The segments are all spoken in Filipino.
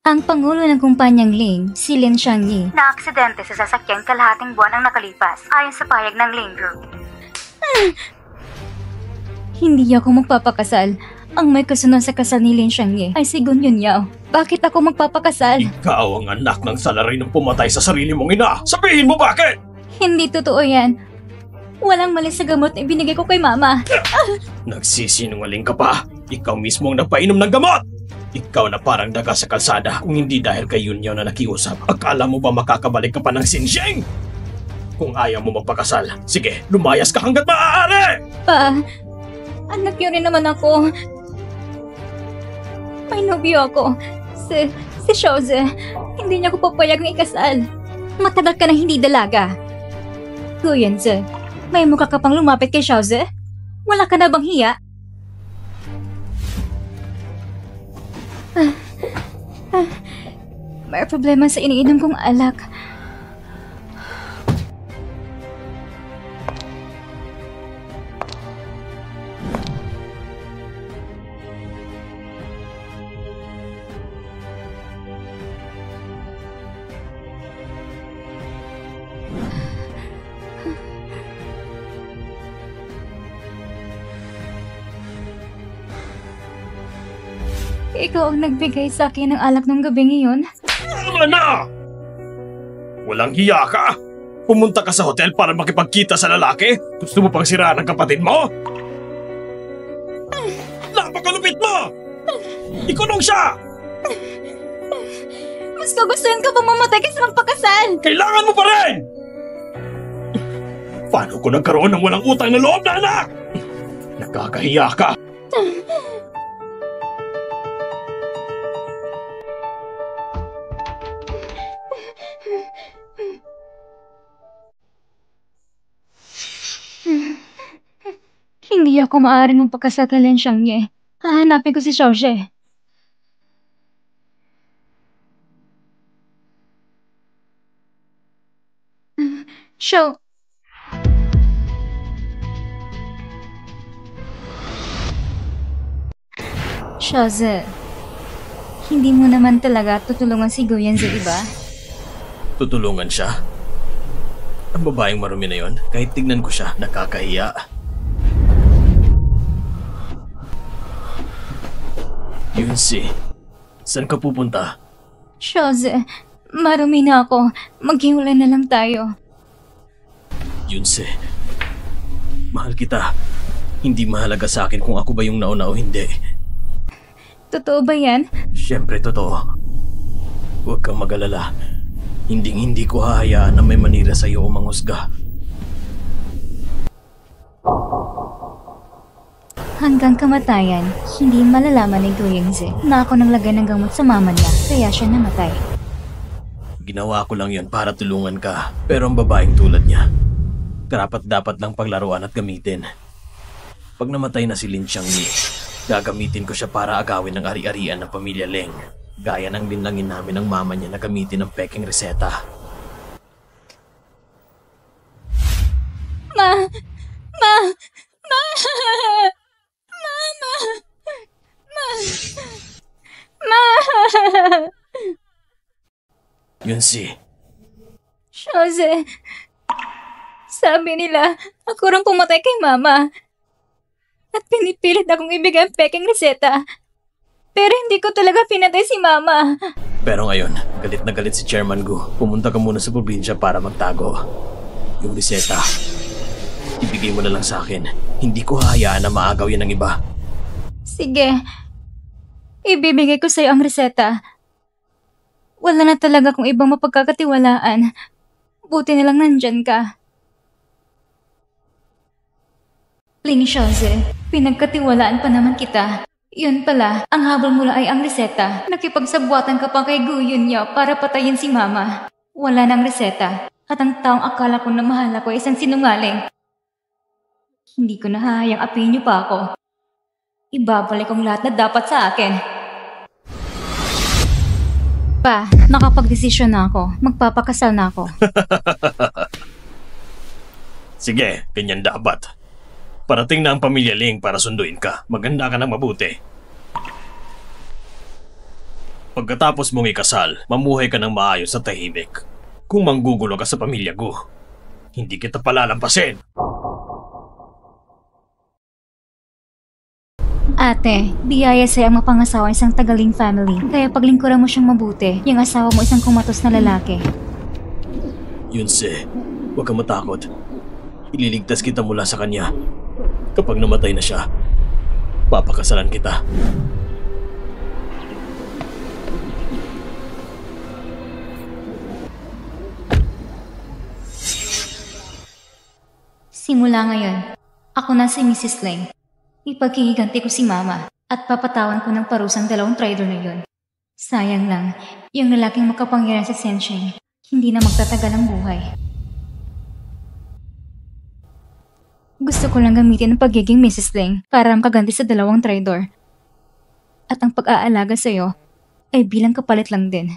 Ang pangulo ng kumpanyang Ling, si Lin Xiangyi, na-aksidente sa sasakyan kalahating buwan ang nakalipas, ayon sa payag ng Ling Group. Hindi ako magpapakasal. Ang may kasunod sa kasal ni Lin Xiangyi ay si Gun Yunyao. Bakit ako magpapakasal? Ikaw ang anak ng salary ng pumatay sa sarili mong ina. Sabihin mo bakit? Hindi totoo yan. Walang mali sa gamot na ibinigay ko kay Mama. Nagsisinungaling ka pa. Ikaw mismo ang nagpainom ng gamot. Ikaw na parang daga sa kalsada kung hindi dahil kay Yunyo na nakiusap. Akala mo ba makakabalik ka pa ng Xinjiang? Kung ayaw mo magpakasal, sige, lumayas ka hanggat maaari! Pa, anak yun rin naman ako. May nobyo ako. Si Xiaoze. Hindi niya ako papayagang ikasal. Matagal ka na hindi dalaga. Guyanze, may mukha ka pang lumapit kay Xiaoze? Wala ka na bang hiya? May problema sa iniinom kong alak. Ikaw ang nagbigay sa akin ng alak ng gabi ngayon? Tama na! Walang hiya ka? Pumunta ka sa hotel para makipagkita sa lalaki? Gusto mo pang siraan ang kapatid mo? Napakalupit mo! Ikulong siya! Mas gugustuhin ka bang mamatay kaysa magpakasal? Kailangan mo pa rin! Paano ko nagkaroon ng walang utang na loob na anak? Nakakahiya ka! Hindi ako maaaring magpakasal kay Lin Xiangyi. Hahanapin ko si Xiaoze. Xiaoze, hindi mo naman talaga tutulungan si Guyanze, diba? Tutulungan siya? Ang babaeng marumi na yon, kahit tignan ko siya, nakakahiya. Yunsi, saan ka pupunta? Xiaoze, marumi na ako. Maghiwalay na lang tayo. Yunsi, mahal kita. Hindi mahalaga sa akin kung ako ba yung nauna o hindi. Totoo ba yan? Siyempre totoo. Huwag kang mag-alala. Hindi ko hahayaan na may manira sa iyo o manghusga. Hanggang kamatayan, hindi malalaman ni Guyanze na ako nang lagay ng gamot sa mama niya, kaya siya namatay. Ginawa ko lang yon para tulungan ka, pero ang babaeng tulad niya, karapat-dapat lang paglaruan at gamitin. Pag namatay na si Lin Xiangyi, gagamitin ko siya para agawin ang ari-arian ng pamilya Leng. Gaya ng linlangin namin ng mama niya na gamitin ang peking reseta. Mama! Yunsi. Xiaoze, sabi nila, ako rang pumatay kay Mama. At pinipilit akong ibigay ang peking reseta. Pero hindi ko talaga pinatay si Mama. Pero ngayon, galit na galit si Chairman Gu. Pumunta ka muna sa probinsya para magtago. Yung reseta, ibigay mo na lang sa akin. Hindi ko hahayaan na maagaw yan ng iba. Sige. Ibibigay ko sa'yo ang reseta. Wala na talaga kung ibang mapagkakatiwalaan. Buti na lang nandyan ka. Ling Xiaoze, pinagkatiwalaan pa naman kita. Yun pala, ang habol mo ay ang reseta. Nakipagsabwatan ka pa kay Gu Yunyao para patayin si Mama. Wala nang reseta. At ang taong akala ko na mahal ako ay isang sinungaling. Hindi ko nahahayang apihin niyo pa ako. Ibabalik ang lahat na dapat sa akin. Pa, nakapag-desisyon na ako. Magpapakasal na ako. Sige, ganyan dapat. Parating na ang pamilya Ling para sunduin ka. Maganda ka ng mabuti. Pagkatapos mong ikasal, mamuhay ka ng maayos sa tahimik. Kung manggugulo ka sa pamilya ko, hindi kita palalampasin. Ate, biyaya sa'yo ang mapangasawa isang tagaling family. Kaya paglingkuran mo siyang mabuti, yung asawa mo isang kumatos na lalaki. Yunse, huwag kang matakot. Ililigtas kita mula sa kanya. Kapag namatay na siya, papakasalan kita. Simula ngayon, ako na si Mrs. Lang. Ipaghihiganti ko si Mama at papatawan ko ng parusang 2 traitor na yun. Sayang lang, yung lalaking makapangyarihan sa Sensheng, hindi na magtatagal ang buhay. Gusto ko lang gamitin ang pagiging Mrs. Lang para makaganti sa 2 traitor. At ang pag-aalaga sa'yo ay bilang kapalit lang din.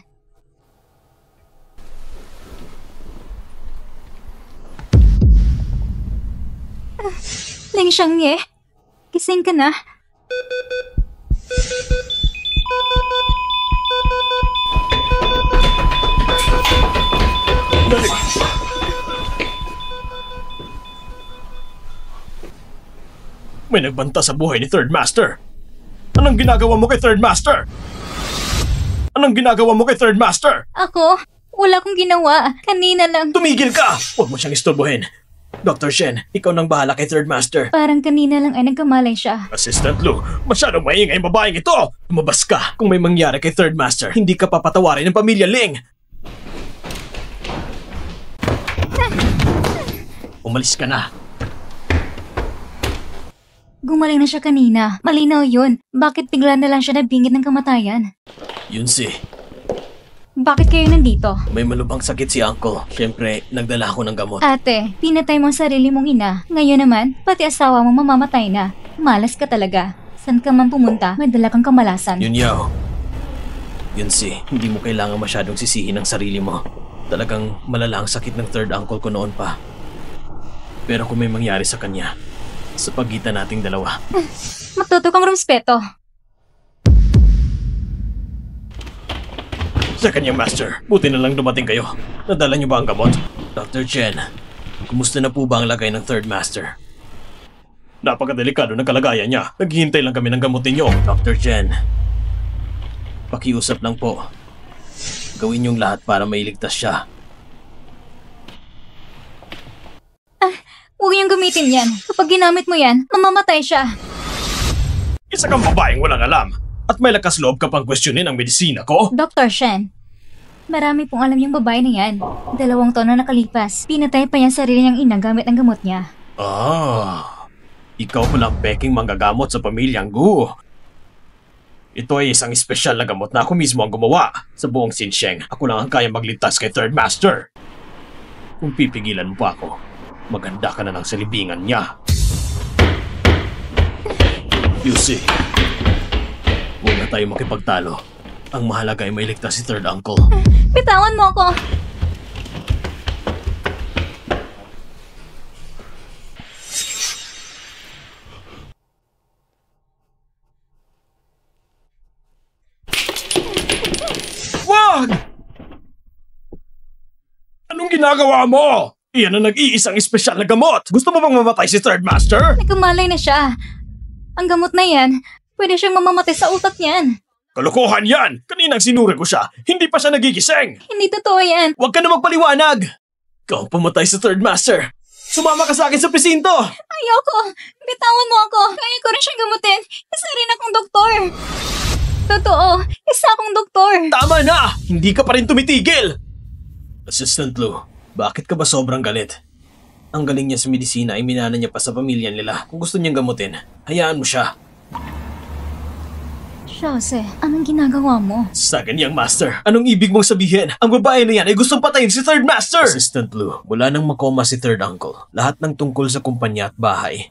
Ling Xiangye, gising ka na. Dali! May nagbanta sa buhay ni Third Master. Anong ginagawa mo kay Third Master? Anong ginagawa mo kay Third Master? Ako? Wala akong ginawa. Kanina lang. Tumigil ka! Huwag mo siyang istorbohin. Dr. Shen, ikaw nang bahala kay Third Master. Parang kanina lang ay nagkamalay siya. Assistant Lu, masyadong maingay ang babaeng ito! Lumabas ka! Kung may mangyari kay Third Master, hindi ka papatawarin ng pamilya Ling! Umalis ka na. Gumaling na siya kanina. Malinaw yun. Bakit bigla na lang siya nabingit ng kamatayan? Yun si. Bakit kayo nandito? May malubhang sakit si Uncle. Siyempre, nagdala ako ng gamot. Ate, pinatay mo ang sarili mong ina. Ngayon naman, pati asawa mo mamamatay na. Malas ka talaga. San ka man pumunta, may dala kang kamalasan. Yun yaw. Yun si, hindi mo kailangan masyadong sisihin ang sarili mo. Talagang malala ang sakit ng third uncle ko noon pa. Pero kung may mangyari sa kanya, sa pagitan nating dalawa. Matuto kang respeto. Sa kanyang master, buti na lang dumating kayo. Nadala niyo ba ang gamot? Dr. Chen, kumusta na po ba ang lagay ng third master? Napakadelikado ng kalagayan niya. Naghihintay lang kami ng gamot ninyo. Dr. Chen, pakiusap lang po. Gawin niyong lahat para mailigtas siya. Huwag niyong gamitin yan. Kapag ginamit mo yan, mamamatay siya. Isa kang babaeng walang alam. At may lakas loob ka pang kwestiyonin ang medisina ko? Dr. Shen, marami pong alam yung babae na yan. 2 taon na nakalipas, pinatay pa yan sarili niyang ina gamit ang gamot niya. Ikaw pala ang peking manggagamot sa pamilyang Gu. Ito ay isang espesyal na gamot na ako mismo ang gumawa. Sa buong Xinsheng, ako lang ang kaya magligtas kay Third Master. Kung pipigilan mo pa ako, maganda ka na ng salibingan niya. You see, huwag na tayo makipagtalo. Ang mahalaga ay mailigtas si Third Uncle. Bitawan mo ako! Wag! Anong ginagawa mo? Iyan ang nag-iisang espesyal na gamot. Gusto mo bang mamatay si Third Master? Nagkamalay na siya. Ang gamot na yan, pwede siyang mamamatay sa utak niyan. Kalokohan yan! Kaninang sinuri ko siya, hindi pa siya nagigising! Hindi totoo yan. Huwag ka na magpaliwanag! Ikaw ang pumatay sa Third Master! Sumama ka sa akin sa presinto! Ayoko! Bitawan mo ako! Kaya ko rin siyang gamutin. Isa rin akong doktor. Totoo, isa akong doktor. Tama na! Hindi ka pa rin tumitigil! Assistant Lu, bakit ka ba sobrang galit? Ang galing niya sa medisina ay minana niya pa sa pamilya nila. Kung gusto niyang gamutin, hayaan mo siya. Xiaoze, anong ginagawa mo? Sa ganyang master, anong ibig mong sabihin? Ang babae na yan ay gustong patayin si Third Master! Assistant Lu, mula nang makoma si Third Uncle, lahat ng tungkol sa kumpanya at bahay,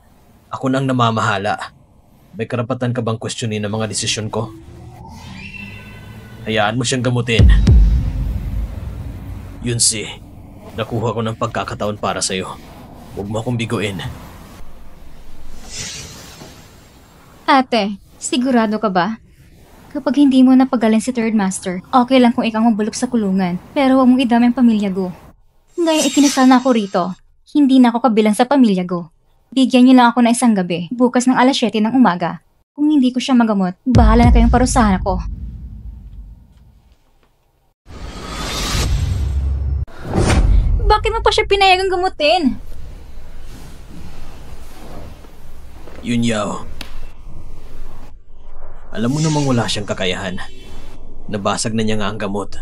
ako nang namamahala. May karapatan ka bang questionin ang mga desisyon ko? Hayaan mo siyang gamutin. Yun si, nakuha ko ng pagkakataon para sa'yo. Huwag mo akong biguin. Ate, sigurado ka ba? Kapag hindi mo napagaling si Third Master, okay lang kung ikaw mabulok sa kulungan. Pero huwag mong idamay ang pamilya ko. Ngayon ikinasal na ako rito. Hindi na ako kabilang sa pamilya ko. Bigyan niyo lang ako ng isang gabi, bukas ng alas 7 ng umaga. Kung hindi ko siya magamot, bahala na kayong parusahan ako. Bakit mo pa siya pinayagang gamutin? Yunyaw. Alam mo namang wala siyang kakayahan. Nabasag na niya nga ang gamot.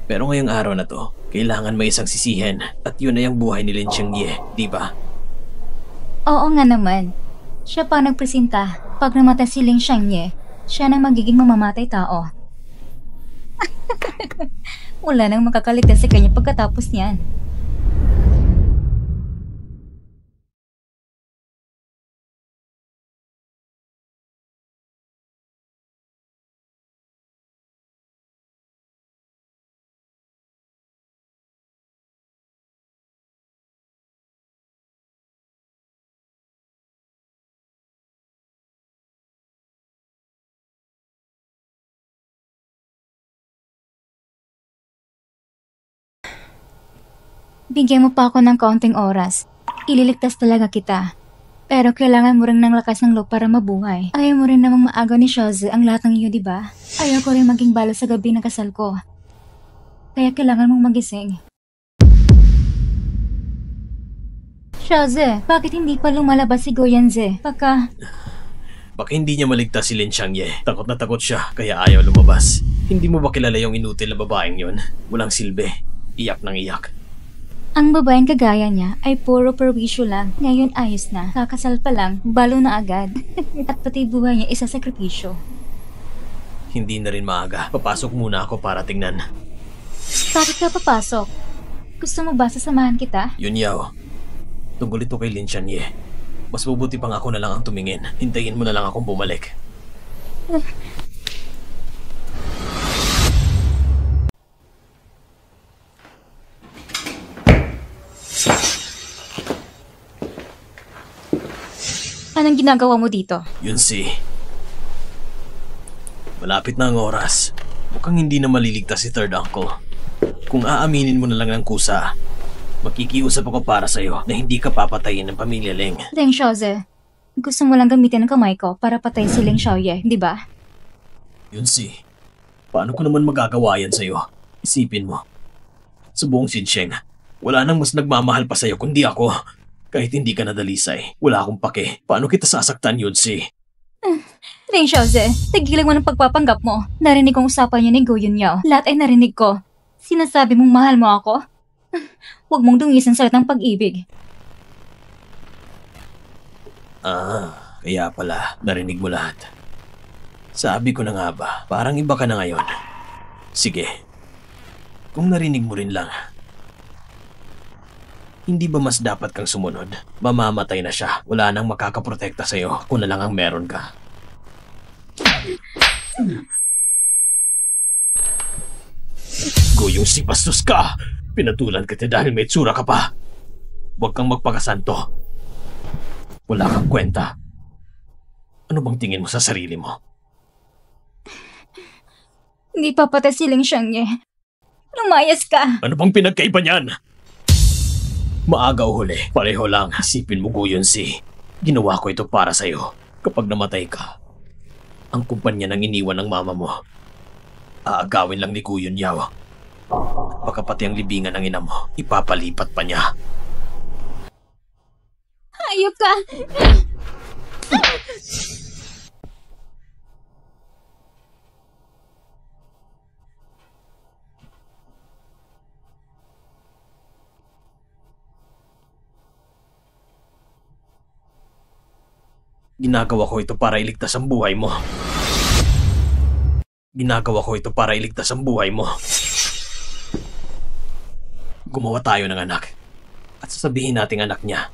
Pero ngayong araw na to, kailangan may isang sisihin at yun ay ang buhay ni Lin Changye, di ba? Oo nga naman. Siya pa nagpresenta. Pag namatay si Ling Xiangye, siya nang magiging mamamatay tao. Wala nang makakaligtas sa kanya pagkatapos niyan. Bigyan mo pa ako ng kaunting oras. Ililigtas talaga kita. Pero kailangan mo rin ng lakas ng loob para mabuhay. Ayaw mo rin namang maaga ni Shoze ang lahat ng iyo, di ba? Ayaw ko rin maging balo sa gabi ng kasal ko. Kaya kailangan mong magising. Shoze, bakit hindi pa lumalabas si Goyenze? Baka hindi niya maligtas si Lin Changye. Takot na takot siya, kaya ayaw lumabas. Hindi mo ba kilala yung inutil na babaeng yun? Walang silbi. Iyak ng iyak. Ang babaeng kagaya niya ay puro perwisyo lang. Ngayon ayos na. Kakasal pa lang, balo na agad. At pati buhay niya isasakripisyo. Hindi na rin maaga. Papasok muna ako para tingnan. Bakit ka papasok? Gusto mo ba sasamahan kita? Yunyaw, tungkol ito kay Lin Changye. Mas mabuti pang ako na lang ang tumingin. Hintayin mo na lang akong bumalik. Anong ginagawa mo dito? Yun si. Malapit na ang oras. Mukhang hindi na maliligtas si Third Uncle. Kung aaminin mo na lang ng kusa, makikiusap ako para sa'yo na hindi ka papatayin ng pamilya Ling. Ling Xiaoze, gusto mo lang gamitin ang kamay ko para patayin si Ling Xiaoye, di ba? Yun si. Paano ko naman magagawa yan sa'yo? Isipin mo. Sa buong Xinjiang, wala nang mas nagmamahal pa sa'yo kundi ako. Kahit hindi ka nadalisay, wala akong pake. Paano kita sasaktan yun si? Ling Xiaoze, tigilan mo ng pagpapanggap mo. Narinig kong usapan niyo ni Go Yunyao. Lahat ay narinig ko. Sinasabi mong mahal mo ako? Huwag mong dungisan sa ng pag-ibig. Kaya pala, narinig mo lahat. Sabi ko na nga ba, parang iba ka na ngayon. Sige, kung narinig mo rin lang, hindi ba mas dapat kang sumunod? Mamamatay na siya. Wala nang makakaprotekta sa'yo kung na lang ang meron ka. Goyong si bastos ka! Pinatulan kita dahil may tsura ka pa. Huwag kang magpakasanto. Wala kang kwenta. Ano bang tingin mo sa sarili mo? Hindi papatay si Ling Xiangye. Lumayas ka! Ano bang pinagkaiba niyan? Maaga o huli, pareho lang. Isipin mo, Guyon si. Ginawa ko ito para sa'yo. Kapag namatay ka, ang kumpanya nang iniwan ng mama mo, aagawin lang ni Guyon Yao. At baka pati ang libingan ng ina mo, ipapalipat pa niya. Hayop ka! Ginagawa ko ito para iligtas ang buhay mo. Ginagawa ko ito para iligtas ang buhay mo. Gumawa tayo ng anak. At sasabihin nating anak niya.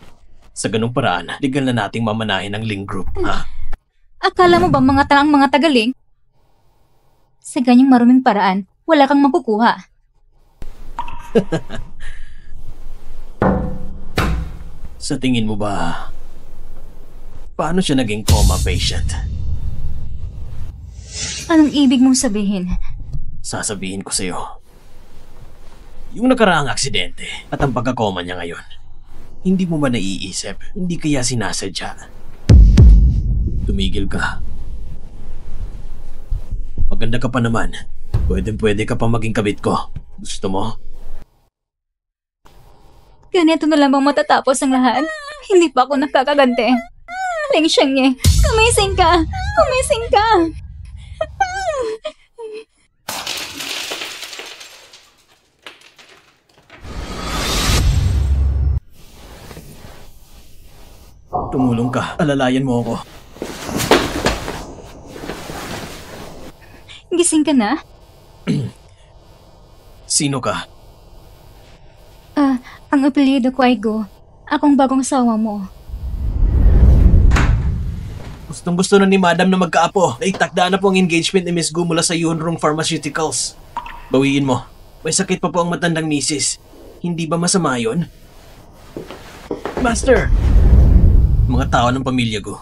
Sa ganung paraan, legal na nating mamanahin ang Ling Group, ha? Akala mo ba mga talang mga tagaling? Sa ganyang maruming paraan, wala kang makukuha. Sa tingin mo ba, paano siya naging coma patient? Anong ibig mong sabihin? Sasabihin ko sa'yo. Yung nakaraang aksidente at ang pagkakoma niya ngayon. Hindi mo ba naiisip? Hindi kaya sinasadya? Tumigil ka. Maganda ka pa naman. Pwede ka pa maging kabit ko. Gusto mo? Ganito na lang bang matatapos ang lahat? Hindi pa ako nakakaganti. Ling Xiangye, kumising ka! Kumising ka! Tumulong ka. Alalayan mo ako. Gising ka na? Sino ka? Ang apelyido ko ay Go. Akong bagong sawa mo. Gustong gusto na ni Madam na magkaapo. Naitakda na po ang engagement ni Miss Gu mula sa Yunrong Pharmaceuticals. Bawiin mo. May sakit pa po ang matandang misis. Hindi ba masama yun? Master! Mga tao ng pamilya Gu.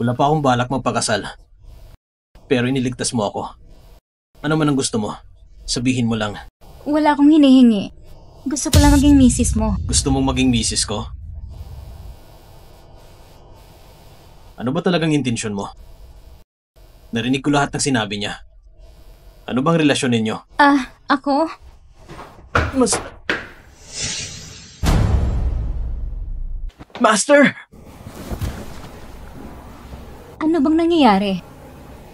Wala pa akong balak magpakasal. Pero iniligtas mo ako. Ano man ang gusto mo? Sabihin mo lang. Wala akong hinihingi. Gusto ko lang maging misis mo. Gusto mong maging misis ko? Ano ba talagang intensyon mo? Narinig ko lahat ng sinabi niya. Ano bang relasyon ninyo? Ako? Master! Ano bang nangyayari?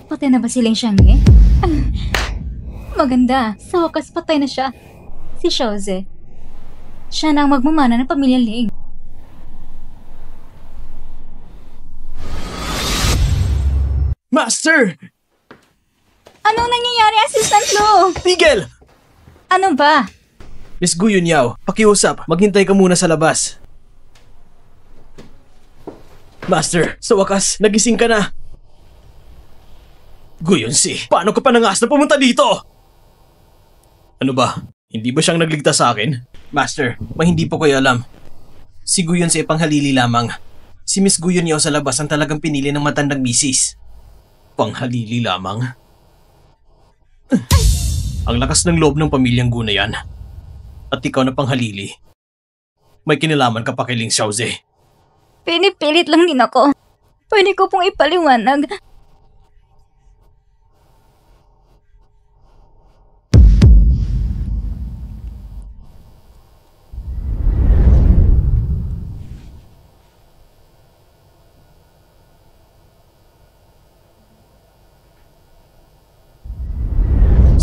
Patay na ba si Ling Xiangye? Maganda. Sa wakas patay na siya. Si Xiaoze. Siya na ang magmamana ng pamilya Ling. Master! Anong nangyayari, Assistant Lu? Tigil! Ano ba? Miss Gu Yunyaw, pakiusap. Maghintay ka muna sa labas. Master, sa wakas, nagising ka na. Gu Yunsi, paano ka pa nangas na pumunta dito? Ano ba? Hindi ba siyang nagligtas sa akin? Master, may hindi po kayo alam. Si Gu Yunsi ay panghalili lamang. Si Miss Gu Yunyaw sa labas ang talagang pinili ng matandang misis. Panghalili lamang? Ang lakas ng loob ng pamilyang Gu na yan. At ikaw na panghalili. May kinalaman ka pa kay Ling Xiaoze. Pinipilit lang din ako. Pwede ko pong ipaliwanag.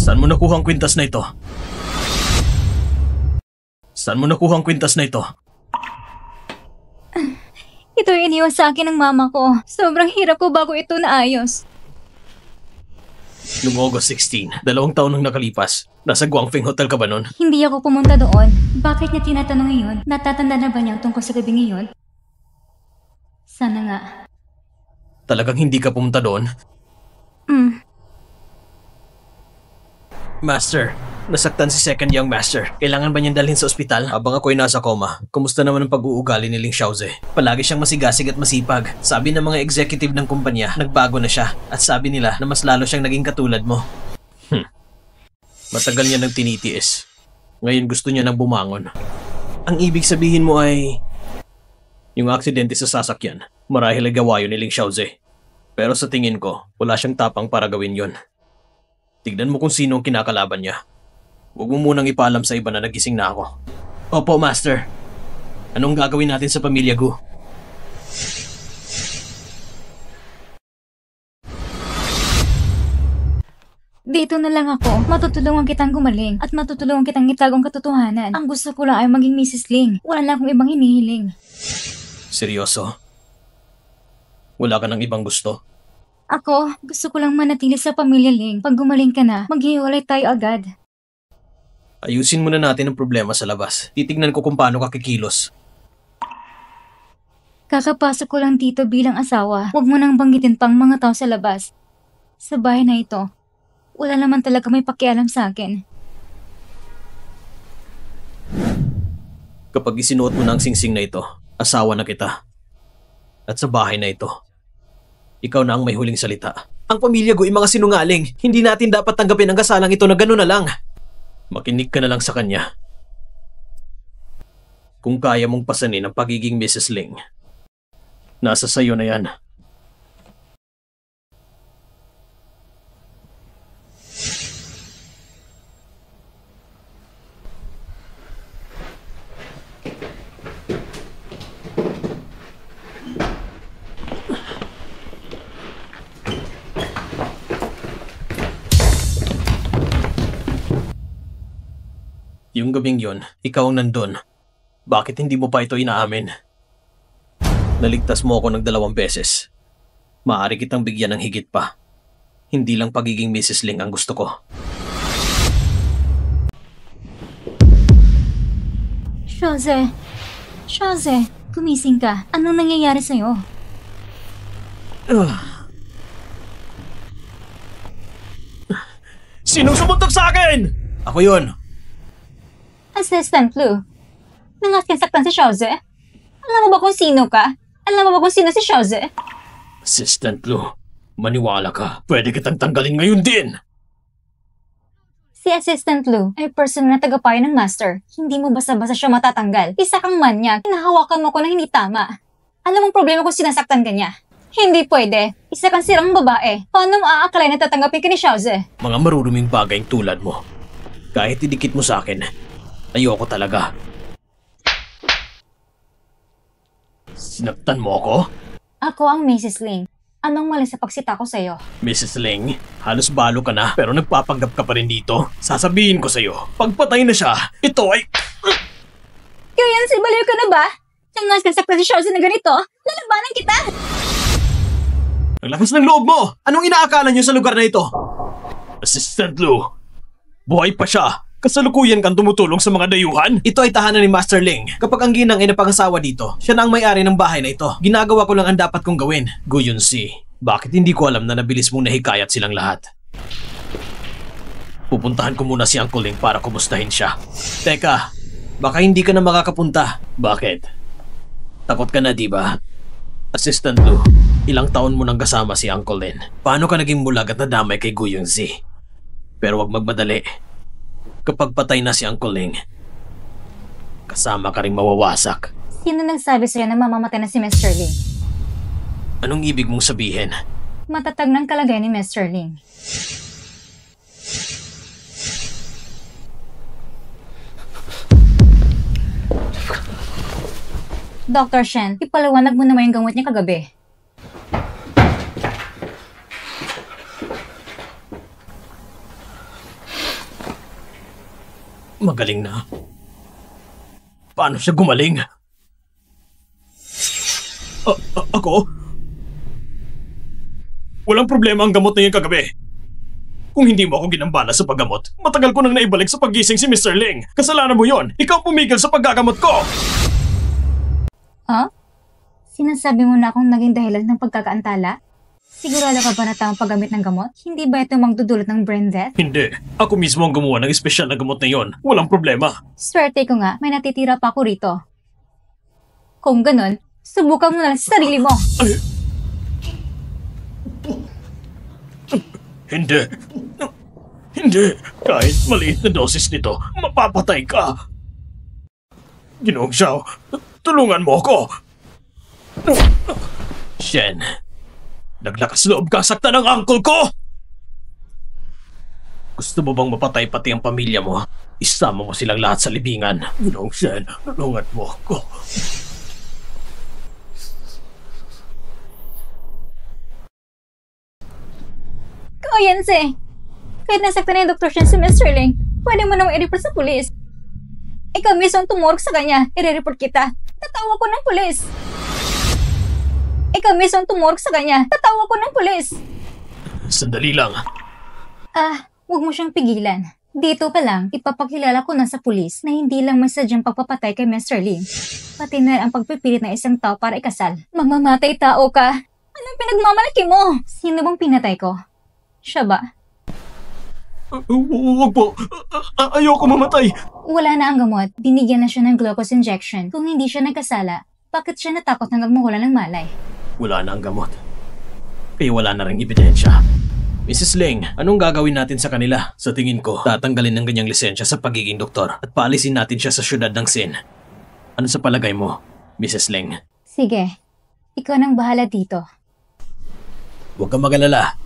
Saan mo nakuha ang kwintas na ito? Saan mo nakuha ang kwintas na ito? Ito ay iniwan sa akin ng mama ko. Sobrang hirap ko bago ito naayos. Noong August 16, 2 taon nang nakalipas. Nasa Guangfeng Hotel ka ba nun? Hindi ako pumunta doon. Bakit niya tinatanong ngayon? Natatanda na ba niya tungkol sa gabi ngayon? Sana nga. Talagang hindi ka pumunta doon? Master, nasaktan si Second Young Master. Kailangan ba niyang dalhin sa ospital? Habang ako'y nasa coma, kumusta naman ang pag-uugali ni Ling Xiaoze? Palagi siyang masigasig at masipag. Sabi ng mga executive ng kumpanya, nagbago na siya. At sabi nila na mas lalo siyang naging katulad mo. Matagal niya nang tinitiis. Ngayon gusto niya nang bumangon. Ang ibig sabihin mo ay... yung aksidente sa sasakyan, marahil ay gawa yun ni Ling Xiaoze. Pero sa tingin ko, wala siyang tapang para gawin yon. Tignan mo kung sino ang kinakalaban niya. Huwag mo munang ipaalam sa iba na nagising na ako. Opo, Master. Anong gagawin natin sa pamilya Gu? Dito na lang ako. Matutulungan kitang gumaling at matutulungan kitang itagong katotohanan. Ang gusto ko lang ay maging Mrs. Ling. Wala lang akong ibang hinihiling. Seryoso? Wala ka ng ibang gusto? Ako, gusto ko lang manatili sa pamilya Ling. Pag gumaling ka na, maghiwalay tayo agad. Ayusin muna natin ang problema sa labas. Titignan ko kung paano ka kikilos. Kakapasok ko lang dito bilang asawa. Huwag mo nang banggitin pang mga tao sa labas. Sa bahay na ito, wala naman talaga may pakialam sa akin. Kapag isinuot mo na ang singsing na ito, asawa na kita. At sa bahay na ito, ikaw na ang may huling salita. Ang pamilya ko ay mga sinungaling. Hindi natin dapat tanggapin ang kasalang ito na gano'n na lang. Makinig ka na lang sa kanya. Kung kaya mong pasanin ang pagiging Mrs. Ling, nasa sayo na yan. Yung gabing yun, ikaw ang nandun. Bakit hindi mo pa ito inaamin? Naligtas mo ako ng 2 beses. Maaari kitang bigyan ng higit pa. Hindi lang pagiging Mrs. Ling ang gusto ko. Jose, gumising ka. Anong nangyayari sa'yo? Sinong sumuntok sa akin? Ako yun. Assistant Lou, nangasaktan si Jose? Alam mo ba kung sino ka? Alam mo ba kung sino si Jose? Assistant Lou, maniwala ka. Pwede kitang tanggalin ngayon din. Si Assistant Lou ay personal na tagapayo ng master. Hindi mo basta-basta siya matatanggal. Isa kang manyak. Hinahawakan mo ko na hindi tama. Alam mong problema kung sinasaktan ka niya. Hindi pwede. Isa kang sirang babae. Paano mo aaklay na tatanggapin ka ni Jose? Mga maruruming bagay tulad mo. Kahit idikit mo sa akin, ayoko talaga. Sinaktan mo ako? Ako ang Mrs. Ling. Anong mali sa pagsita ko sa'yo? Mrs. Ling, halos balo ka na pero nagpapanggap ka pa rin dito. Sasabihin ko sa'yo, pagpatay na siya, ito ay... Kaya si baliw ka na ba? Nang nasaktan si Jose na ganito, lalabanan kita! Ang lakas ng loob mo! Anong inaakala niyo sa lugar na ito? Assistant Lou, buhay pa siya. Kasalukuyan kang tumutulong sa mga dayuhan? Ito ay tahanan ni Master Ling. Kapag ang ginang ay napangasawa dito, siya na ang may-ari ng bahay na ito. Ginagawa ko lang ang dapat kong gawin. Guyunsi, bakit hindi ko alam na nabilis mong nahikayat silang lahat? Pupuntahan ko muna si Uncle Ling para kumustahin siya. Teka, baka hindi ka na makakapunta. Bakit? Takot ka na, di ba? Assistant Lou, ilang taon mo nang kasama si Uncle Ling. Paano ka naging mulag at nadamay kay Guyunsi? Pero wag magmadali. Kapag patay na si Uncle Ling, kasama ka rin mawawasak. Sino nagsabi sa'yo na mamamatay na si Mr. Ling? Anong ibig mong sabihin? Matatag ng kalagayan ni Mr. Ling. Dr. Shen, ipaliwanag mo naman yung gamot niya kagabi. Magaling na. Paano siya gumaling? Ako? Walang problema ang gamot na yan kagabi. Kung hindi mo ako ginambala sa paggamot, matagal ko nang naibalik sa paggising si Mr. Ling. Kasalanan mo yon. Ikaw pumigil sa paggagamot ko! Huh? Sinasabi mo na akong naging dahilan ng pagkakaantala? Sigurado ka ba na tamang paggamit ng gamot? Hindi ba ito magdudulot ng brain death? Hindi. Ako mismo ang gumawa ng espesyal na gamot na yon. Walang problema. Swerte ko nga, may natitira pa ako rito. Kung ganun, subukan mo na lang sa sarili mo. Ay. Hindi. Hindi. Kahit maliit na dosis nito, mapapatay ka. Ginoong Xiao, tulungan mo ako. Shen, naglakas loob ka saktan ng uncle ko! Gusto mo bang mapatay pati ang pamilya mo? Isama mo silang lahat sa libingan. Ginoong Shen, tulungan mo ako. Kuyanse, kahit nasaktan na yung Dr. Shen si Mr. Ling, pwede mo namang i-report sa pulis. Ikaw mismo ang tumurok sa kanya, i-report kita. Tatawa ko ng pulis. Ikaw mismo ang tumurok sa kanya, tatawa ko ng pulis. Sandali lang. Huwag mo siyang pigilan. Dito pa lang, ipapakilala ko na sa pulis na hindi lang may sadyang pagpapatay kay Mr. Ling. Pati na ang pagpipilit ng isang tao para ikasal. Mamamatay tao ka. Anong pinagmamalaki mo? Sino bang pinatay ko? Siya ba? Huwag po. Ayoko mamatay. Wala na ang gamot. Binigyan na siya ng glucose injection. Kung hindi siya nagkasala, bakit siya natakot hanggang mawala ng malay? Wala na ang gamot. kaya wala na ring ebidensya. Mrs. Ling, anong gagawin natin sa kanila? Sa tingin ko, tatanggalin ng kanyang lisensya sa pagiging doktor at paalisin natin siya sa syudad ng Sin. Ano sa palagay mo, Mrs. Ling? Sige, ikaw nang bahala dito. Huwag kang mag-alala.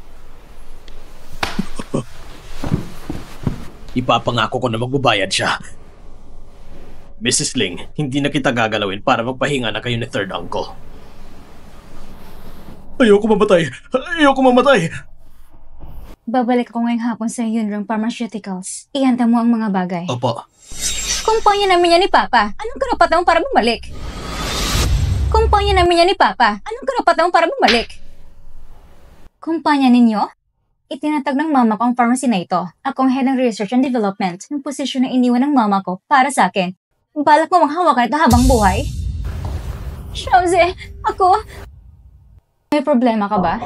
Ipapangako ko na magbabayad siya. Mrs. Ling, hindi na kita gagalawin para magpahinga na kayo ni Third Uncle. Ayoko mamatay! Ayoko mamatay! Babalik ako ngayong hapon sa Yunrong Pharmaceuticals. Ihanda mo ang mga bagay. Opo. Kumpanya namin yan ni Papa. Anong karapatan mo para bumalik? Kumpanya namin yan ni Papa. Anong karapatan mo para bumalik? Kumpanya ninyo? Itinatag ng mama ko ang pharmacy na ito. Ako ang head ng research and development. Yung posisyon na iniwan ng mama ko para sa akin. Balak mo manghawakan ito habang buhay? Shauze, ako... May problema ka ba?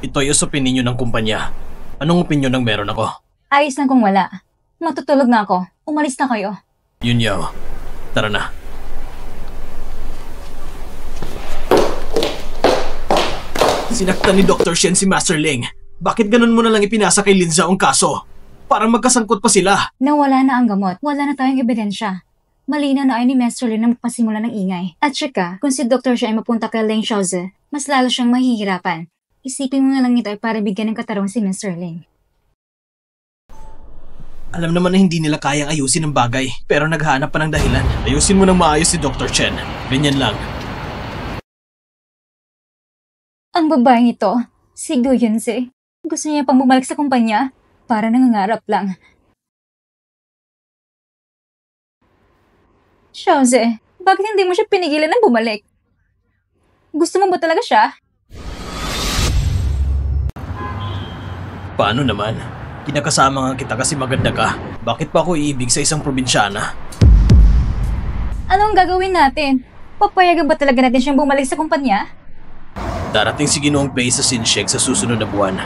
Ito ay opinyon ng kumpanya. Anong opinyon ang meron ako? Ayos lang kung wala. Matutulog na ako. Umalis na kayo. Yun yaw. Tara na. Sinaktan ni Dr. Shen si Master Ling. Bakit ganun mo na lang ipinasa kay Lin Zhao ang kaso? Parang magkasangkot pa sila. Nawala na ang gamot. Wala na tayong ebidensya. Malinaw na ay ni Master Lin na magpasimula ng ingay. At saka, kung si Dr. Shen ay mapunta kay Leng Xiaozi, mas lalo siyang mahihirapan. Isipin mo na lang ito ay para bigyan ng katarungan si Mr. Ling. Alam naman na hindi nila kayang ayusin ang bagay, pero naghahanap pa ng dahilan. Ayusin mo ng maayos si Dr. Chen. Ganyan lang. Ang babaeng ito, si Gu Yunzi, gusto niya pang bumalik sa kumpanya para nangangarap lang. Xiaozi, bakit hindi mo siya pinigilan na bumalik? Gusto mo ba talaga siya? Paano naman? Kinakasama nga kita kasi maganda ka. Bakit pa ako iibig sa isang probinsyana? Anong gagawin natin? Papayagan ba talaga natin siyang bumalik sa kumpanya? Darating si Ginoong Pei sa Sinshek sa susunod na buwan.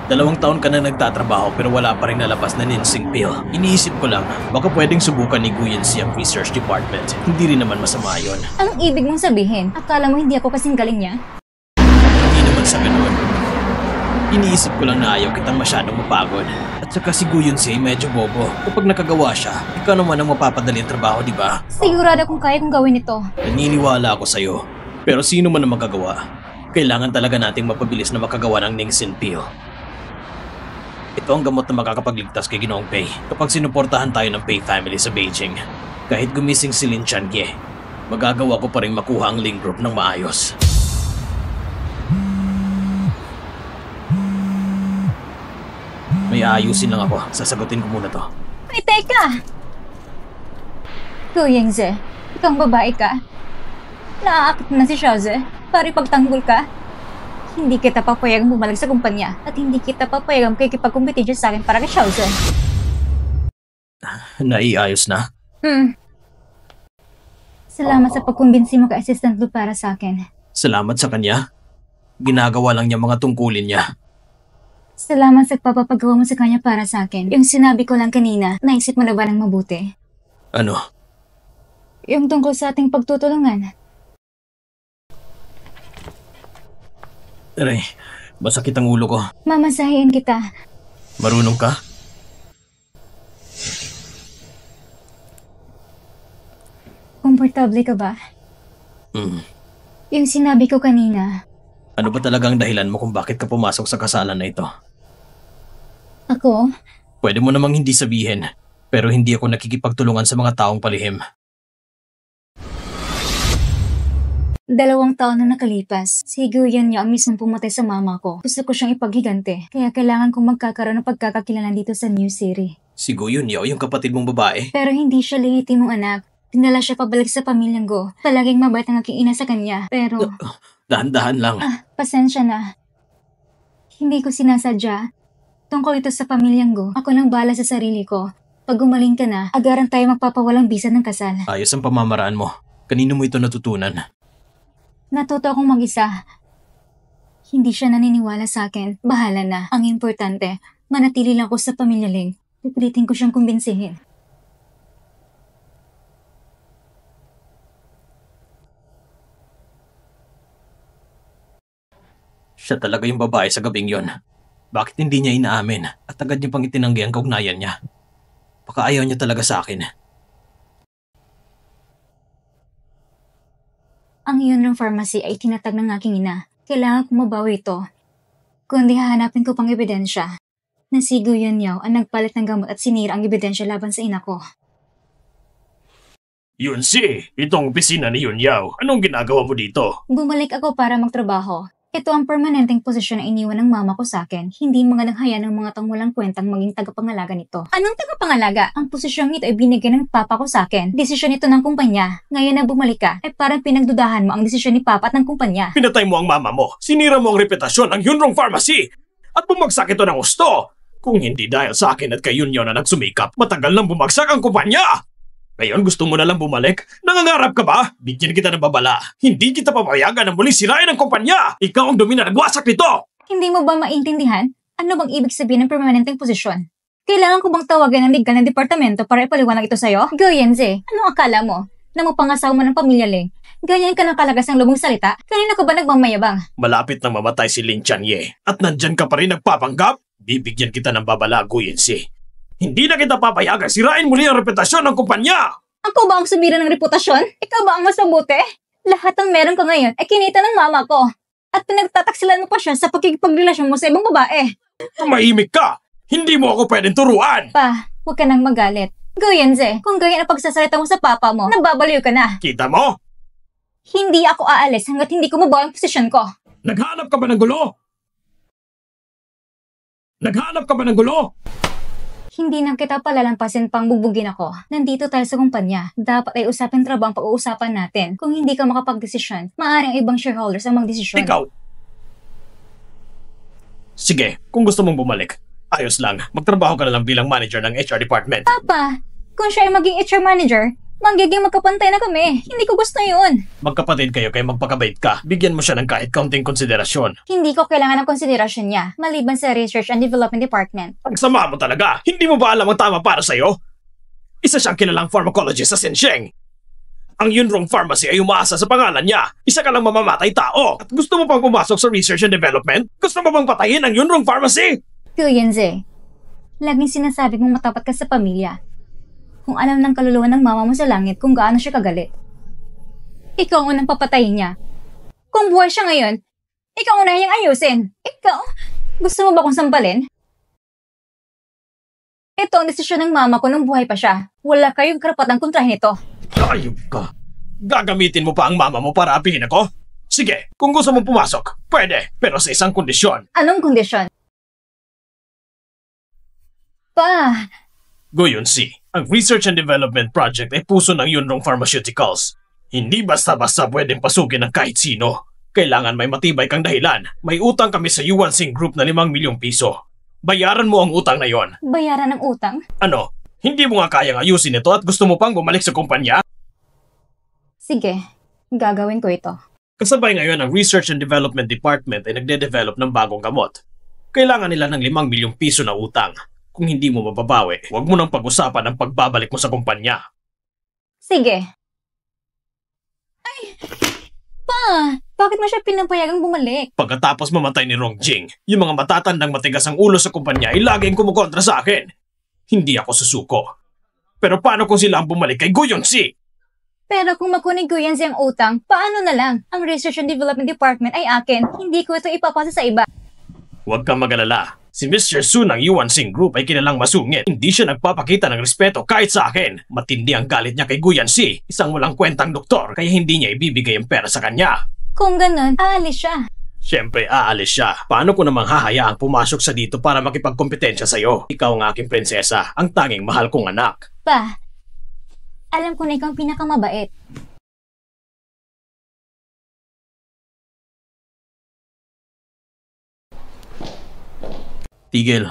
2 taon ka na nagtatrabaho pero wala pa rin nalabas na Ninsing Pill. Iniisip ko lang, baka pwedeng subukan ni Gu Yunzi ang research department. Hindi rin naman masama yon. Anong ibig mong sabihin? Akala mo hindi ako kasing galing niya? Hindi naman sa ganun. Iniisip ko lang na ayaw kitang masyadong mapagod. At saka si Gu Yunzi ay medyo bobo. Kapag nakagawa siya, ikaw naman ang mapapadali ang trabaho, di ba? Sigurado kung kaya kong gawin ito. Naniniwala ako sa'yo. Pero sino man ang magagawa? Kailangan talaga nating mapabilis na makagawa ng Ningxin Pill. Ito ang gamot na makakapagligtas kay Ginoong Pei kapag sinuportahan tayo ng Pei family sa Beijing. Kahit gumising si Lin Change, magagawa ko pa rin makuha ang Ling Group ng maayos. May aayusin lang ako. Sasagutin ko muna to. Ay, teka! Gu Yunzi, ikaw ang babae ka? Naaakit na si Xiaozi para ipagtanggol ka? Hindi kita papayagang bumalik sa kumpanya at hindi kita papayagang makikipagkumpetensya sa akin para kay Xiaozi. Naiayos na? Salamat sa pagkumbinsi mo kay Assistant Lu para sa akin. Salamat sa kanya. Ginagawa lang niya mga tungkulin niya. Salamat sa papapagawa mo sa kanya para sa akin. Yung sinabi ko lang kanina, naisip mo na ba ng mabuti? Ano? Yung tungkol sa ating pagtutulungan. Aray, masakit ang ulo ko. Mamasahin kita. Marunong ka? Komportable ka ba? Yung sinabi ko kanina. Ano ba talagang dahilan mo kung bakit ka pumasok sa kasalan na ito? Ako? Pwede mo namang hindi sabihin, pero hindi ako nakikipagtulungan sa mga taong palihim. 2 taon na nakalipas. Si Gu Yanyo ang mismong pumatay sa mama ko. Gusto ko siyang ipaghigante, kaya kailangan kong magkakaroon ng pagkakakilanlan dito sa New City. Si Gu Yunyo, yung kapatid mong babae? Pero hindi siya lehitimong anak. Dinala siya pabalik sa pamilyang Go. Palaging mabait ang aking ina sa kanya. Pero... Dahan-dahan lang. Pasensya na. Hindi ko sinasadya. Tungkol ito sa pamilyang Go, ako nang bahala sa sarili ko. Pag gumaling ka na, agaran tayo magpapawalang bisa ng kasal. Ayos ang pamamaraan mo. Kanino mo ito natutunan? Natuto akong mag-isa. Hindi siya naniniwala sa akin. Bahala na. Ang importante, manatili lang ako sa pamilya Ling. Pipilitin ko siyang kumbinsihin. Siya talaga yung babae sa gabing yon. Bakit hindi niya inaamin at agad niya pang itinanggi ang kaugnayan niya? Baka ayaw niya talaga sa akin. Ang iyon ng pharmacy ay tinatag ng aking ina. Kailangan kong mabawi ito. Kundi hahanapin ko pang ebidensya na si Guyon Yao ang nagpalit ng gamot at sinira ang ebidensya laban sa ina ko. Yun itong opisina ni Yun Yao. Anong ginagawa mo dito? Bumalik ako para magtrabaho. Ito ang permanenteng posisyon na iniwan ng mama ko sa akin. Hindi mga naghaya ng mga tang walang kwentang maging tagapangalaga nito. Anong tagapangalaga? Ang posisyong ito ay binigay ng papa ko sa akin. Desisyon ito ng kumpanya. Ngayon na bumalik ka, ay parang pinagdudahan mo ang desisyon ni papa at ng kumpanya. Pinatay mo ang mama mo. Sinira mo ang reputasyon ng Yunrong Pharmacy. At bumagsak ito ng gusto. Kung hindi dahil sa akin at kay Yun Yao na nagsumikap, matagal nang bumagsak ang kumpanya. Ngayon gusto mo na lang bumalik? Nangangarap ka ba? Bigyan kita ng babala. Hindi kita papayagan na muli sirain ang kumpanya. Ikaw ang dumi na nagwasak nito. Hindi mo ba maintindihan? Ano bang ibig sabihin ng permanenteng posisyon? Kailangan ko bang tawagan ang legal ng departamento para ipaliwanag ito sa'yo? Goyenze, ano akala mo? Na mapangasawa mo ng pamilya Ling? Ganyan ka ng kalagas ng lumong salita? Kanina ka ba nagmamayabang? Malapit nang mamatay si Lin Chanye. At nandyan ka pa rin nagpapanggap? Bibigyan kita ng babala, Goyenze. Hindi na kita papayagan sirain muli ang reputasyon ng kumpanya! Ako ba ang sumira ng reputasyon? Ikaw ba ang mas mabuti? Lahat ng meron ko ngayon ay kinita ng mama ko. At pinagtataksilan mo pa siya sa pagkikipagrelasyon mo sa ibang babae. Tumahimik ka! Hindi mo ako pwedeng turuan! Pa, huwag ka nang magalit. Goyenze, kung ganyan ang pagsasalita mo sa papa mo, nababaliw ka na. Kita mo? Hindi ako aalis hanggat hindi ko mabawa ang posisyon ko. Naghanap ka ba ng gulo? Naghanap ka ba ng gulo? Hindi na kita palalampasin pang bubugin ako. Nandito tayo sa kumpanya. Dapat ay usapin trabaho ang pag-uusapan natin. Kung hindi ka makapag-desisyon, maaaring ibang shareholders ang mag-desisyon. Ikaw! Sige, kung gusto mong bumalik, ayos lang. Magtrabaho ka na lang bilang manager ng HR department. Papa, kung siya ay maging HR manager, magiging magkapantay na kami. Hindi ko gusto yun. Magkapatid kayo kaya magpakabait ka. Bigyan mo siya ng kahit kaunting konsiderasyon. Hindi ko kailangan ng konsiderasyon niya, maliban sa Research and Development Department. Ang sama mo talaga! Hindi mo ba alam ang tama para sa'yo? Isa siyang kilalang pharmacologist sa Shenzhen. Ang Yunrong Pharmacy ay umaasa sa pangalan niya. Isa ka lang mamamatay tao. At gusto mo pang pumasok sa Research and Development? Gusto mo bang patayin ang Yunrong Pharmacy? Kuyenze, laging sinasabi mong matapat ka sa pamilya. Kung alam ng kaluluwa ng mama mo sa langit kung gaano siya kagalit. Ikaw ang unang papatayin niya. Kung buhay siya ngayon, ikaw ang unahing ayusin. Ikaw, gusto mo ba kong sampalin? Ito ang desisyon ng mama ko nung buhay pa siya. Wala kayong karapatang kontrahin ito. Ayop ka! Gagamitin mo pa ang mama mo para apihin ako? Sige, kung gusto mong pumasok, pwede, pero sa isang kondisyon. Anong kondisyon? Pa, Goyonsi, ang Research and Development Project ay puso ng Yunrong Pharmaceuticals. Hindi basta-basta pwedeng pasukin ng kahit sino. Kailangan may matibay kang dahilan. May utang kami sa Yuan Sing Group na 5 milyong piso. Bayaran mo ang utang na yon. bayaran ng utang? Ano? Hindi mo nga kayang ayusin ito at gusto mo pang bumalik sa kumpanya? Sige, gagawin ko ito. Kasabay ngayon ang Research and Development Department ay nagde-develop ng bagong gamot. Kailangan nila ng 5 milyong piso na utang. Kung hindi mo mababawi, huwag mo nang pag-usapan ang pagbabalik mo sa kumpanya. Sige. Ay, pa, bakit mo siya pinapayagang bumalik? Pagkatapos mamatay ni Rong Jing, yung mga matatandang matigas ang ulo sa kumpanya ay laging kumukontra sa akin. Hindi ako susuko. Pero paano kung sila ang bumalik kay Goyonsi? Pero kung makuniguyan siyang utang, paano na lang? Ang Research and Development Department ay akin. Hindi ko ito ipapasa sa iba. Huwag kang mag-alala. Si Mr. Su ng Yuan Sing Group ay kilalang masungit. Hindi siya nagpapakita ng respeto kahit sa akin. Matindi ang galit niya kay Guyan Si, isang walang kwentang doktor, kaya hindi niya ibibigay ang pera sa kanya. Kung ganun, aalis siya. Siyempre, aalis siya. Paano ko namang hahayaang pumasok sa dito para makipagkompetensya sa'yo? Ikaw ang aking prinsesa, ang tanging mahal kong anak. Pa, alam ko na ikaw ang pinakamabait. Tigil.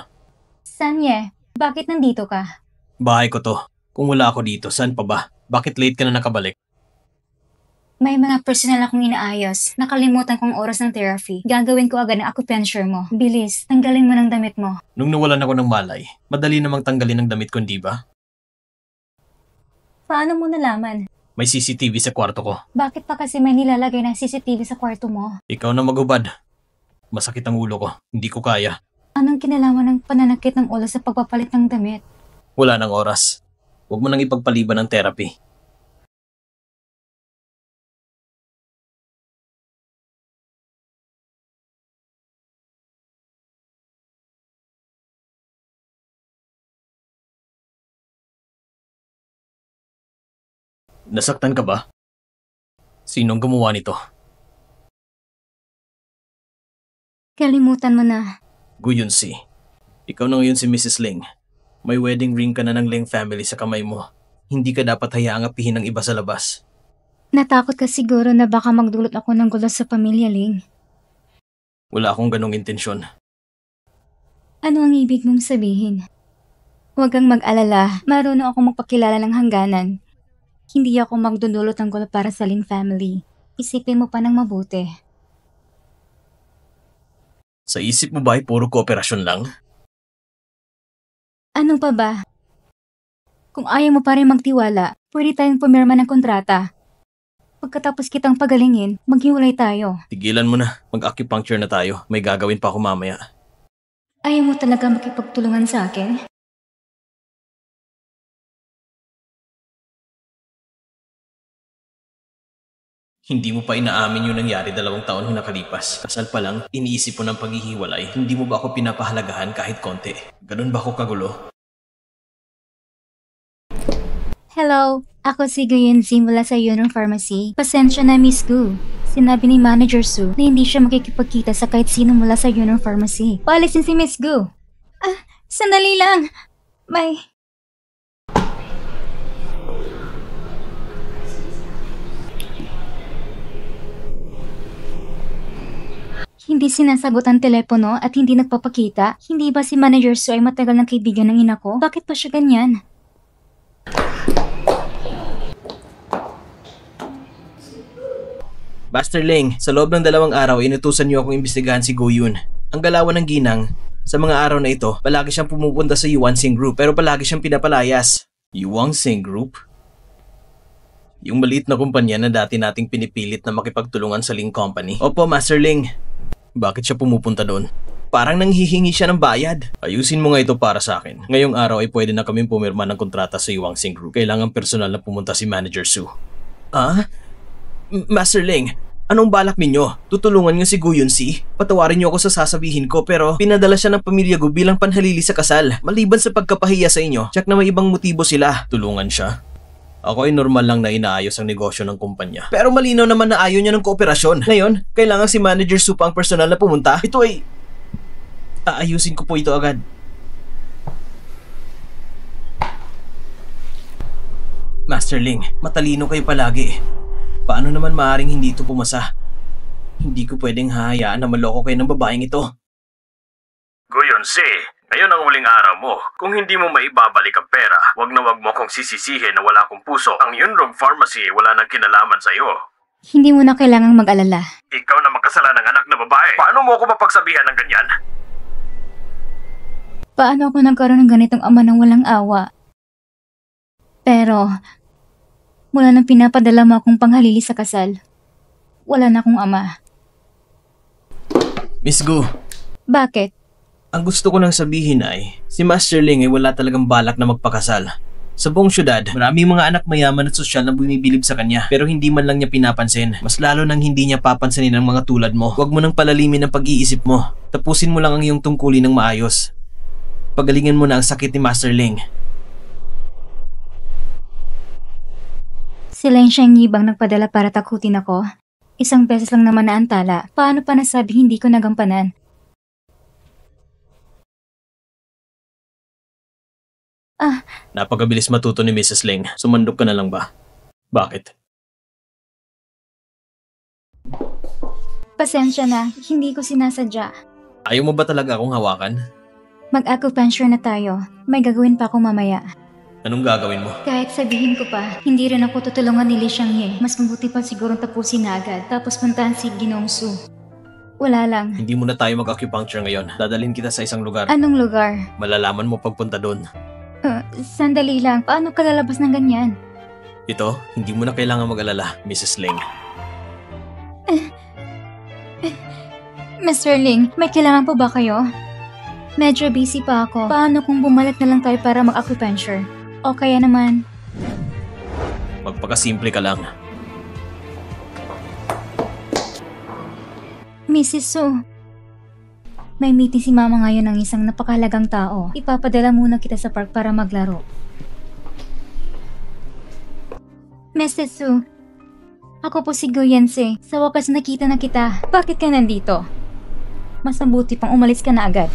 Sanye, bakit nandito ka? Bahay ko to. Kung wala ako dito, saan pa ba? Bakit late ka na nakabalik? May mga personal akong inaayos. Nakalimutan kong oras ng therapy. Gagawin ko agad ang acupuncture mo. Bilis, tanggalin mo ng damit mo. Nung nawalan ako ng malay, madali namang tanggalin ng damit ko, di ba? Paano mo nalaman? May CCTV sa kwarto ko. Bakit pa kasi may nilalagay ng CCTV sa kwarto mo? Ikaw na magubad. Masakit ang ulo ko. Hindi ko kaya. Anong kinalaman ng pananakit ng ulo sa pagpapalit ng damit? Wala nang oras. Huwag mo nang ipagpaliban ng therapy. Nasaktan ka ba? Sinong gumawa nito? Kalimutan mo na. Guyunsi. Ikaw na ngayon si Mrs. Ling. May wedding ring ka na ng Ling family sa kamay mo. Hindi ka dapat hayaang apihin ng iba sa labas. Natakot ka siguro na baka magdulot ako ng gulo sa pamilya, Ling. Wala akong ganong intensyon. Ano ang ibig mong sabihin? Huwag kang mag-alala. Marunong akong magpakilala ng hangganan. Hindi ako magdudulot ng gulo para sa Ling family. Isipin mo pa ng mabuti. Sa isip mo ba ay puro kooperasyon lang? Ano pa ba? Kung ayaw mo pa rin magtiwala, pwede tayong pumirma ng kontrata. Pagkatapos kitang pagalingin, maghiwalay tayo. Tigilan mo na. Mag-acupuncture na tayo. May gagawin pa ako mamaya. Ayaw mo talaga makipagtulungan sa akin? Hindi mo pa inaamin yung nangyari 2 taon na nakalipas. Kasal pa lang, iniisip mo ng paghihiwalay. Hindi mo ba ako pinapahalagahan kahit konti? Ganun ba ako kagulo? Hello, ako si Guyunzi mula sa Yunong Pharmacy. Pasensya na, Miss Gu. Sinabi ni Manager Su na hindi siya makikipagkita sa kahit sino mula sa Yunong Pharmacy. Paalisin si Miss Gu. Sandali lang. Hindi sinasagot ang telepono at hindi nagpapakita. Hindi ba si Manager Su ay matagal ng kaibigan ng ina ko? Bakit pa siya ganyan? Master Ling, sa loob ng 2 araw, inutusan niyo akong imbestigahan si Go Yun. Ang galawan ng ginang, sa mga araw na ito, palagi siyang pumupunta sa Yuan Sing Group pero palagi siyang pinapalayas. Yuan Sing Group? Yung maliit na kumpanya na dati nating pinipilit na makipagtulungan sa Ling Company. Opo, Master Ling. Bakit siya pumupunta doon? Parang nanghihingi siya ng bayad. Ayusin mo nga ito para sa akin. Ngayong araw ay pwede na kaming pumirma ng kontrata sa Yuan Sing Group. Kailangan personal na pumunta si Manager Su. Master Ling, anong balak ninyo? Tutulungan niyo si Guyunsi? Patawarin niyo ako sa sasabihin ko pero pinadala siya ng pamilya ko bilang panhalili sa kasal. Maliban sa pagkapahiya sa inyo, tsak na may ibang motibo sila. Tulungan siya? Ako ay normal lang na inaayos ang negosyo ng kumpanya. Pero malinaw naman na ayaw niya ng kooperasyon. Ngayon, kailangan si Manager Su pa ang personal na pumunta. Ito ay... Aayusin ko po ito agad. Master Ling, matalino kayo palagi. Paano naman maaaring hindi ito pumasa? Hindi ko pwedeng hahayaan na maloko kayo ng babaeng ito. Guyunsi, ngayon ang huling araw mo. Kung hindi mo maibabalik ang pera, wag na wag mo akong sisisihin na wala akong puso. Ang Yunrong Pharmacy wala nang kinalaman sa iyo. Hindi mo na kailangang mag-alala. Ikaw na magkasalanang anak na babae. Paano mo ako mapagsabihan ng ganyan? Paano ako nagkaroon ng ganitong ama ng walang awa? Pero, mula nang pinapadala mo akong panghalili sa kasal, wala na akong ama. Miss Gu, Bakit? ang gusto ko lang sabihin ay, si Master Ling ay wala talagang balak na magpakasal. Sa buong syudad, maraming mga anak mayaman at sosyal na bumibilib sa kanya pero hindi man lang niya pinapansin. Mas lalo nang hindi niya papansinin ang mga tulad mo. Huwag mo nang palalimin ang pag-iisip mo. Tapusin mo lang ang iyong tungkulin ng maayos. Pagalingan mo na ang sakit ni Master Ling. Sila yung siyang ngibang nagpadala para takutin ako. 1 beses lang naman na antala. Paano pa nasabi hindi ko nagampanan? Napakabilis matuto ni Mrs. Ling. Sumandok ka na lang ba? Bakit? Pasensya na, hindi ko sinasadya. Ayaw mo ba talaga akong hawakan? Mag-acupuncture na tayo. May gagawin pa ako mamaya. Anong gagawin mo? Kahit sabihin ko pa, hindi rin ako tutulungan ni Li Xiangye. Mas mabuti pa sigurong tapusin na agad, tapos puntahan si Ginoong Su. Wala lang. Hindi muna tayo mag-acupuncture ngayon. Dadalhin kita sa isang lugar. Anong lugar? Malalaman mo pagpunta doon. Sandali lang. Paano ka lalabas ng ganyan? Ito, hindi mo na kailangan mag-alala, Mrs. Ling. Mr. Ling, may kailangan po ba kayo? Medyo busy pa ako. Paano kung bumalik na lang tayo para mag-acupuncture? O kaya naman... Magpakasimple ka lang. Mrs. Su, may meeting si Mama ngayon ng isang napakahalagang tao. Ipapadala muna kita sa park para maglaro. Mrs. Su, ako po si Guyense. Sa wakas nakita na kita. Bakit ka nandito? Mas mabuti pang umalis ka na agad.